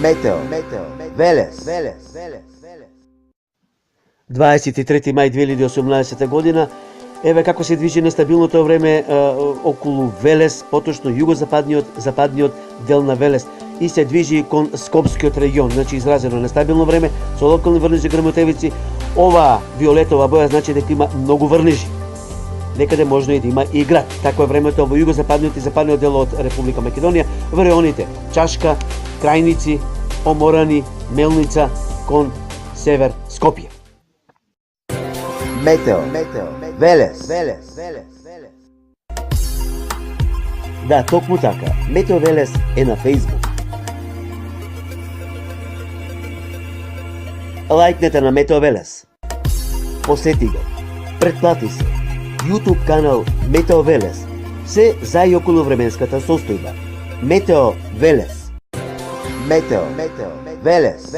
Метео Велес. 23. мај 2018 година. Еве како се движи нестабилното време околу Велес, поточно западниот дел на Велес, и се движи кон Скопскиот регион, значи изразено нестабилно време со локални врнежи грмотевици. Ова виолетова боја значи дека има многу врнежи. Некаде можно и да има и град. Такво е времето во југозападниот и западниот дел од Република Македонија, во районите Чашка, Крајници, Оморани, Мелница, кон север Скопје. Метео Велес. Да, токму така. Метео Велес е на Facebook. Лајкнете на Метео Велес. Посети го. Претплати се. YouTube канал Метео Велес. Се за и околу временската состојба. Метео Велес. Метео Велес.